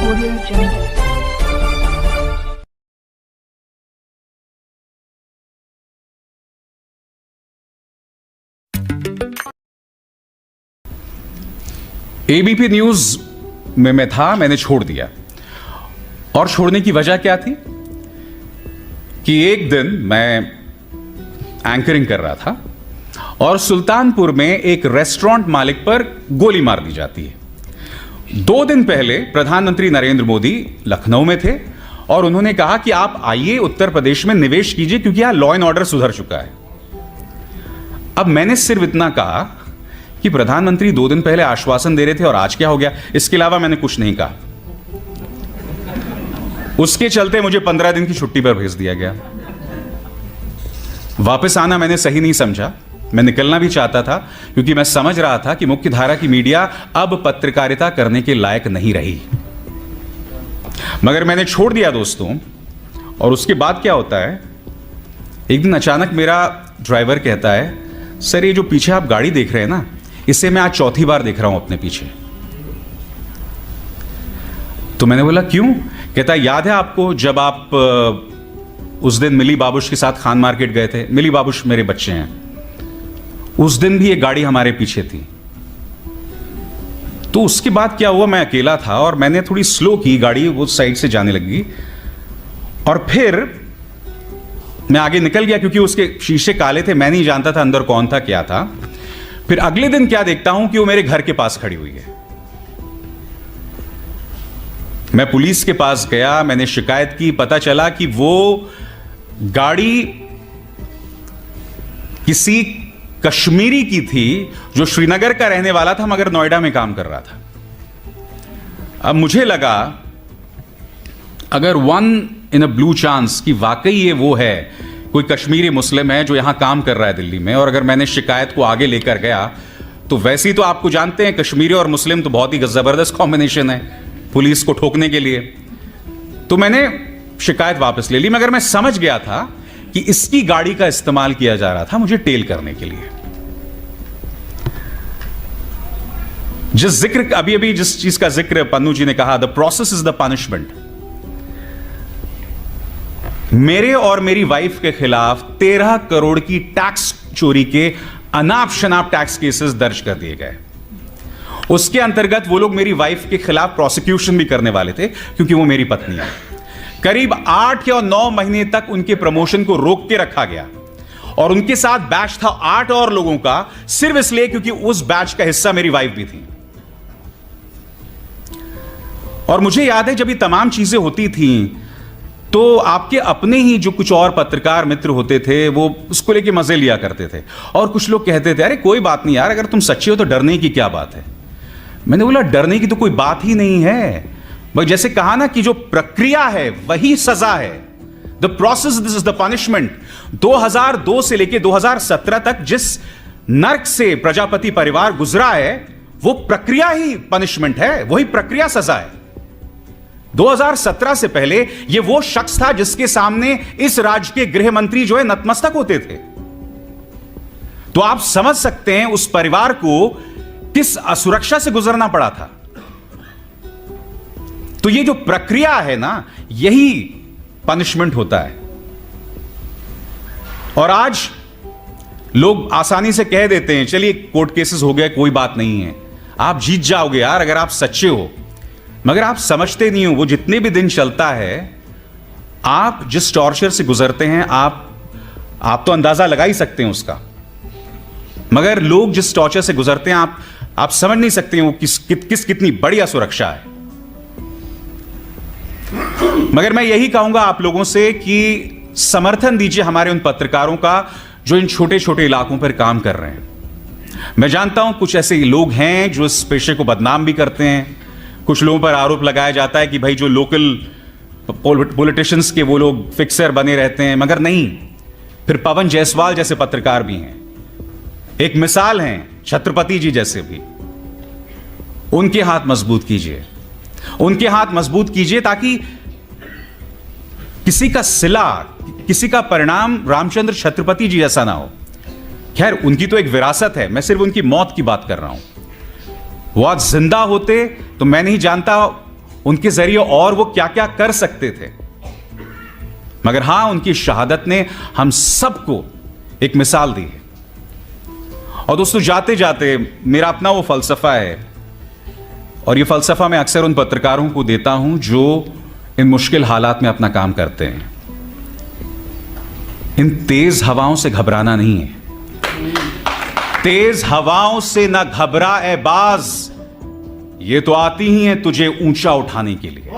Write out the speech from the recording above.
Audio Jungle. ABP news में मैं था, मैंने छोड़ दिया। और छोड़ने की वजह क्या थी कि एक दिन मैं एंकरिंग कर रहा था और सुल्तानपुर में एक रेस्टोरेंट मालिक पर गोली मार दी जाती है। 2 दिन पहले प्रधानमंत्री नरेंद्र मोदी लखनऊ में थे और उन्होंने कहा कि आप आइए उत्तर प्रदेश में निवेश कीजिए क्योंकि यहां लॉ एंड ऑर्डर सुधर चुका है। अब मैंने सिर्फ इतना कहा कि प्रधानमंत्री 2 दिन पहले आश्वासन दे रहे थे और आज क्या हो गया, इसके अलावा मैंने कुछ नहीं कहा। उसके चलते मुझे 15 दिन की छुट्टी पर भेज दिया गया। वापस आना मैंने सही नहीं समझा, मैं निकलना भी चाहता था क्योंकि मैं समझ रहा था कि मुख्य धारा की मीडिया अब पत्रकारिता करने के लायक नहीं रही। मगर मैंने छोड़ दिया दोस्तों। और उसके बाद क्या होता है, एक दिन अचानक मेरा ड्राइवर कहता है, सर ये जो पीछे आप गाड़ी देख रहे हैं ना, इसे मैं आज चौथी बार देख रहा हूं अपने पीछे। तो मैंने बोला क्यों? कहता है याद है आपको जब आप उस दिन मिली बाबूश के साथ खान मार्केट गए थे? मिली बाबूश मेरे बच्चे हैं। उस दिन भी एक गाड़ी हमारे पीछे थी। तो उसके बाद क्या हुआ, मैं अकेला था और मैंने थोड़ी स्लो की गाड़ी, वो साइड से जाने लगी और फिर मैं आगे निकल गया क्योंकि उसके शीशे काले थे, मैं नहीं जानता था अंदर कौन था क्या था। फिर अगले दिन क्या देखता हूं कि वो मेरे घर के पास खड़ी हुई है। मैं पुलिस के पास गया, मैंने शिकायत की, पता चला कि वो गाड़ी किसी कश्मीरी की थी जो श्रीनगर का रहने वाला था मगर नोएडा में काम कर रहा था। अब मुझे लगा अगर 1 in a blue chance कि वाकई ये वो है, कोई कश्मीरी मुस्लिम है जो यहां काम कर रहा है दिल्ली में, और अगर मैंने शिकायत को आगे लेकर गया तो वैसे ही तो आपको जानते हैं कश्मीरी और मुस्लिम तो बहुत ही जबरदस्त कॉम्बिनेशन है पुलिस को ठोकने के लिए। तो मैंने शिकायत वापस ले ली, मगर मैं समझ गया था कि इसकी गाड़ी का इस्तेमाल किया जा रहा था मुझे टेल करने के लिए। जिस चीज का जिक्र पन्नू जी ने कहा, the process is the punishment. मेरे और मेरी वाइफ के खिलाफ 13 करोड़ की टैक्स चोरी के अनाप शनाप टैक्स केसेस दर्ज कर दिए गए। उसके अंतर्गत वो लोग मेरी वाइफ के खिलाफ प्रोसिक्यूशन भी करने वाले थे क्योंकि वो मेरी पत्नी है। करीब 8 या 9 महीने तक उनके प्रमोशन को रोक के रखा गया और उनके साथ बैच था 8 और लोगों का, सिर्फ इसलिए क्योंकि उस बैच का हिस्सा मेरी वाइफ भी थी। और मुझे याद है जब ये तमाम चीजें होती थी तो आपके अपने ही जो कुछ और पत्रकार मित्र होते थे वो उसको लेके मजे लिया करते थे और कुछ लोग कहते थे अरे कोई बात नहीं यार, अगर तुम सच्चे हो तो डरने की क्या बात है। मैंने बोला डरने की तो कोई बात ही नहीं है, भाई जैसे कहा ना कि जो प्रक्रिया है वही सजा है। The process this is the punishment. 2002 से लेके 2017 तक जिस नर्क से प्रजापति परिवार गुजरा है वो प्रक्रिया ही पनिशमेंट है, वही प्रक्रिया सजा है। 2017 से पहले यह वो शख्स था जिसके सामने इस राज्य के गृह मंत्री जो है नतमस्तक होते थे। तो आप समझ सकते हैं उस परिवार को किस असुरक्षा से गुजरना पड़ा था। तो ये जो प्रक्रिया है ना, यही पनिशमेंट होता है। और आज लोग आसानी से कह देते हैं चलिए कोर्ट केसेस हो गए, कोई बात नहीं है, आप जीत जाओगे यार अगर आप सच्चे हो। मगर आप समझते नहीं हो वो जितने भी दिन चलता है, आप जिस टॉर्चर से गुजरते हैं आप तो अंदाजा लगा ही सकते हैं उसका। मगर लोग जिस टॉर्चर से गुजरते हैं आप समझ नहीं सकते हैं वो कितनी बढ़िया सुरक्षा है। मगर मैं यही कहूंगा आप लोगों से कि समर्थन दीजिए हमारे उन पत्रकारों का जो इन छोटे छोटे इलाकों पर काम कर रहे हैं। मैं जानता हूं कुछ ऐसे लोग हैं जो इस पेशे को बदनाम भी करते हैं। कुछ लोगों पर आरोप लगाया जाता है कि भाई जो लोकल पॉलिटिशियंस के वो लोग फिक्सर बने रहते हैं, मगर नहीं। फिर पवन जायसवाल जैसे पत्रकार भी हैं, एक मिसाल हैं छत्रपति जी जैसे भी। उनके हाथ मजबूत कीजिए, उनके हाथ मजबूत कीजिए ताकि किसी का सिला, किसी का परिणाम रामचंद्र छत्रपति जी जैसा ना हो। खैर उनकी तो एक विरासत है, मैं सिर्फ उनकी मौत की बात कर रहा हूं। वो आज जिंदा होते तो मैं नहीं जानता उनके जरिए और वो क्या क्या कर सकते थे, मगर हां, उनकी शहादत ने हम सबको एक मिसाल दी है। और दोस्तों, जाते जाते मेरा अपना वो फलसफा है, और ये फलसफा मैं अक्सर उन पत्रकारों को देता हूं जो इन मुश्किल हालात में अपना काम करते हैं। इन तेज हवाओं से घबराना नहीं है। तेज हवाओं से ना घबरा ए बाज, ये तो आती ही है तुझे ऊंचा उठाने के लिए।